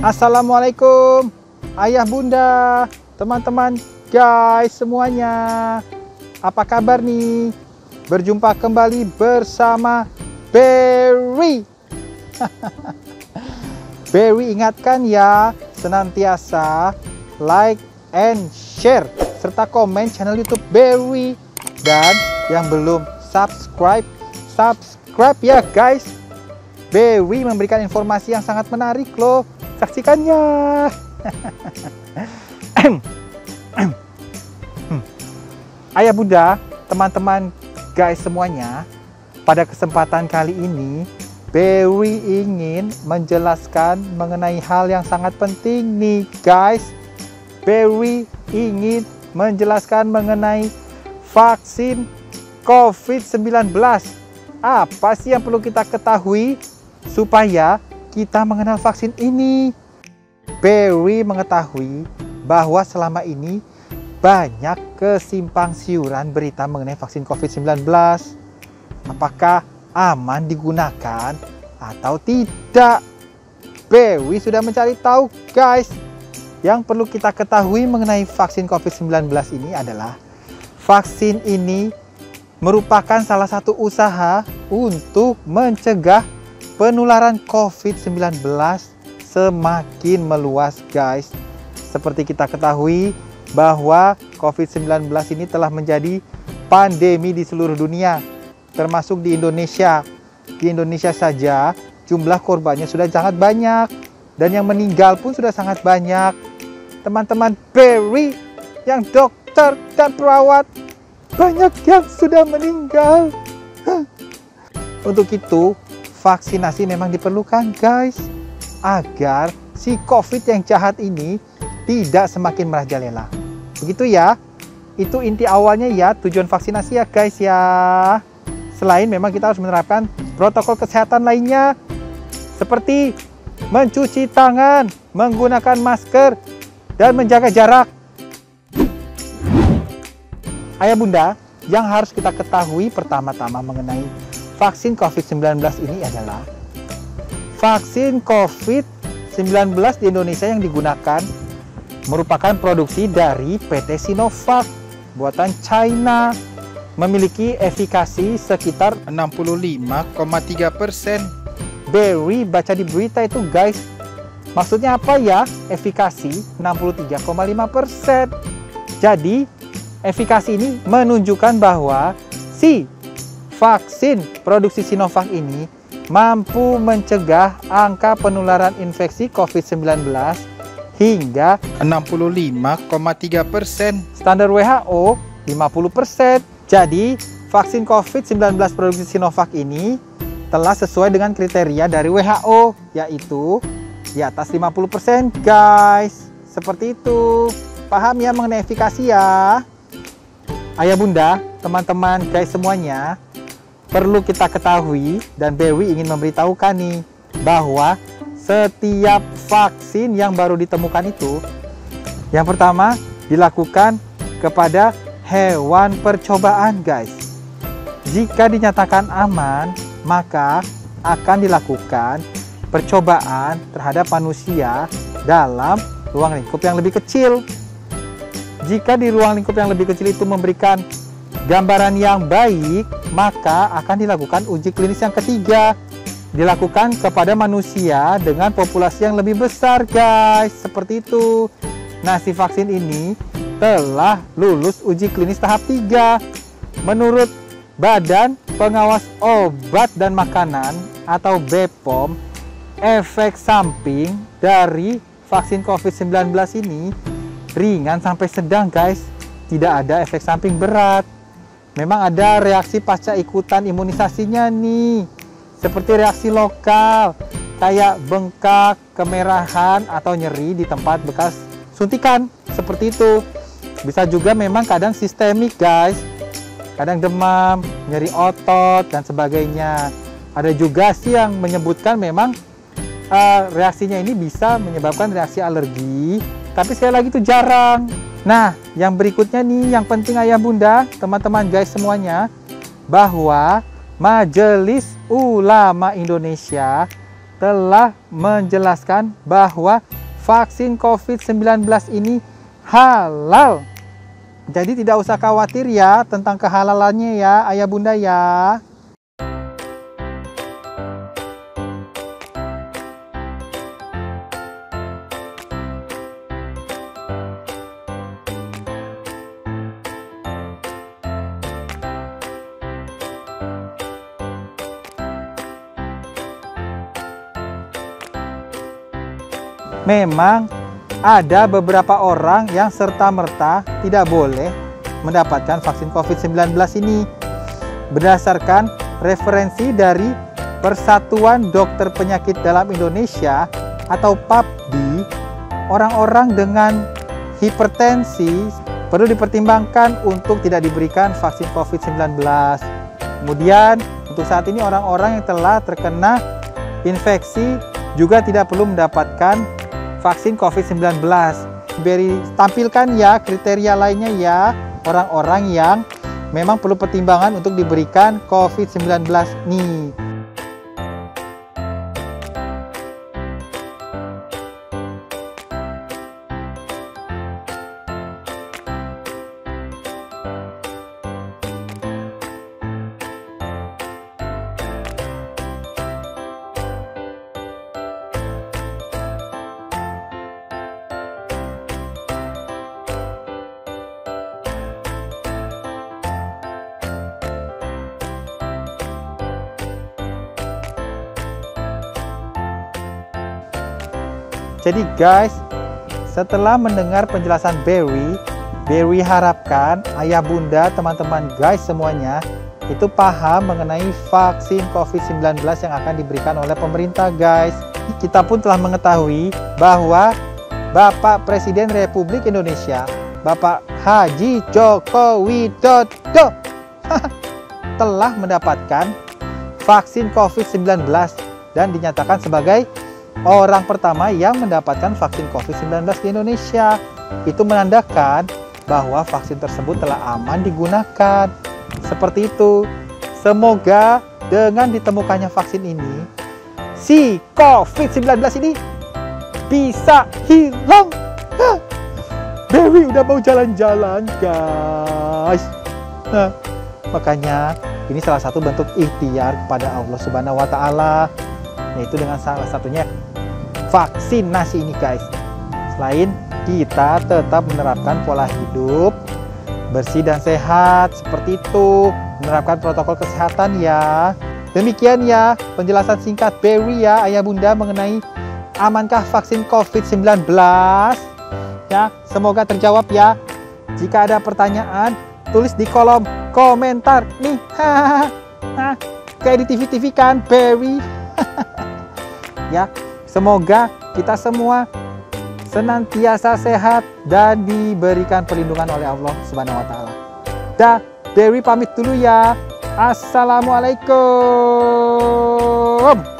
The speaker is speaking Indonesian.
Assalamualaikum ayah bunda, teman-teman guys semuanya. Apa kabar nih? Berjumpa kembali bersama Berry. Berry ingatkan ya, senantiasa like and share serta komen channel YouTube Berry. Dan yang belum subscribe ya guys. Berry memberikan informasi yang sangat menarik loh. Saksikannya. Ayah bunda, teman-teman guys semuanya, pada kesempatan kali ini Berry ingin menjelaskan mengenai hal yang sangat penting nih guys. Berry ingin menjelaskan mengenai vaksin COVID-19. Apa sih yang perlu kita ketahui supaya kita mengenal vaksin ini? Berry mengetahui bahwa selama ini banyak kesimpang siuran berita mengenai vaksin COVID-19. Apakah aman digunakan atau tidak? Berry sudah mencari tahu guys. Yang perlu kita ketahui mengenai vaksin COVID-19 ini adalah vaksin ini merupakan salah satu usaha untuk mencegah penularan COVID-19 semakin meluas guys. Seperti kita ketahui bahwa COVID-19 ini telah menjadi pandemi di seluruh dunia, termasuk di Indonesia. Di Indonesia saja jumlah korbannya sudah sangat banyak dan yang meninggal pun sudah sangat banyak. Teman-teman Berry yang dokter dan perawat, banyak yang sudah meninggal. Untuk itu vaksinasi memang diperlukan guys, agar si COVID yang jahat ini tidak semakin merajalela. Begitu ya, itu inti awalnya ya, tujuan vaksinasi ya guys ya. Selain memang kita harus menerapkan protokol kesehatan lainnya, seperti mencuci tangan, menggunakan masker, dan menjaga jarak. Ayah bunda, yang harus kita ketahui pertama-tama mengenai vaksin COVID-19 ini adalah vaksin COVID-19 di Indonesia yang digunakan merupakan produksi dari PT Sinovac buatan China, memiliki efikasi sekitar 65,3%. Berry baca di berita itu guys. Maksudnya apa ya? Efikasi 63,5%. Jadi efikasi ini menunjukkan bahwa si vaksin produksi Sinovac ini mampu mencegah angka penularan infeksi COVID-19 hingga 65,3%. Standar WHO 50%. Jadi, vaksin COVID-19 produksi Sinovac ini telah sesuai dengan kriteria dari WHO, yaitu di atas 50% guys. Seperti itu. Paham ya mengenai efikasi ya? Ayah bunda, teman-teman guys semuanya, perlu kita ketahui dan Berry ingin memberitahukan nih bahwa setiap vaksin yang baru ditemukan itu yang pertama dilakukan kepada hewan percobaan guys. Jika dinyatakan aman, maka akan dilakukan percobaan terhadap manusia dalam ruang lingkup yang lebih kecil. Jika di ruang lingkup yang lebih kecil itu memberikan gambaran yang baik, maka akan dilakukan uji klinis yang ketiga, dilakukan kepada manusia dengan populasi yang lebih besar guys. Seperti itu. Nah, si vaksin ini telah lulus uji klinis tahap 3. Menurut Badan Pengawas Obat dan Makanan atau BPOM, efek samping dari vaksin COVID-19 ini ringan sampai sedang guys. Tidak ada efek samping berat. Memang ada reaksi pasca ikutan imunisasinya nih, seperti reaksi lokal kayak bengkak, kemerahan, atau nyeri di tempat bekas suntikan. Seperti itu. Bisa juga memang kadang sistemik guys, kadang demam, nyeri otot, dan sebagainya. Ada juga sih yang menyebutkan memang reaksinya ini bisa menyebabkan reaksi alergi, tapi sekali lagi itu jarang. Nah, yang berikutnya nih, yang penting ayah bunda, teman-teman guys semuanya, bahwa Majelis Ulama Indonesia telah menjelaskan bahwa vaksin COVID-19 ini halal. Jadi tidak usah khawatir ya tentang kehalalannya ya ayah bunda ya. Memang ada beberapa orang yang serta-merta tidak boleh mendapatkan vaksin COVID-19 ini. Berdasarkan referensi dari Persatuan Dokter Penyakit Dalam Indonesia atau PAPDI, orang-orang dengan hipertensi perlu dipertimbangkan untuk tidak diberikan vaksin COVID-19. Kemudian untuk saat ini orang-orang yang telah terkena infeksi juga tidak perlu mendapatkan vaksin COVID-19. Tampilkan ya kriteria lainnya ya orang-orang yang memang perlu pertimbangan untuk diberikan COVID-19 nih. Jadi guys, setelah mendengar penjelasan Berry harapkan ayah bunda, teman-teman guys semuanya itu paham mengenai vaksin COVID-19 yang akan diberikan oleh pemerintah guys. Kita pun telah mengetahui bahwa Bapak Presiden Republik Indonesia, Bapak Haji Joko Widodo telah mendapatkan vaksin COVID-19 dan dinyatakan sebagai orang pertama yang mendapatkan vaksin COVID-19 di Indonesia. Itu menandakan bahwa vaksin tersebut telah aman digunakan. Seperti itu. Semoga dengan ditemukannya vaksin ini, si COVID-19 ini bisa hilang. Dewi udah mau jalan-jalan guys. Nah, makanya ini salah satu bentuk ikhtiar kepada Allah Subhanahu wa Ta'ala, yaitu dengan salah satunya vaksinasi ini guys. Selain kita tetap menerapkan pola hidup bersih dan sehat seperti itu, menerapkan protokol kesehatan ya. Demikian ya penjelasan singkat Berry ya ayah bunda mengenai amankah vaksin COVID-19 ya. Semoga terjawab ya. Jika ada pertanyaan tulis di kolom komentar nih. Nah, kayak di TV-TV kan Berry. Ya, semoga kita semua senantiasa sehat dan diberikan perlindungan oleh Allah Subhanahu wa Ta'ala. Dah, Berry pamit dulu ya. Assalamualaikum.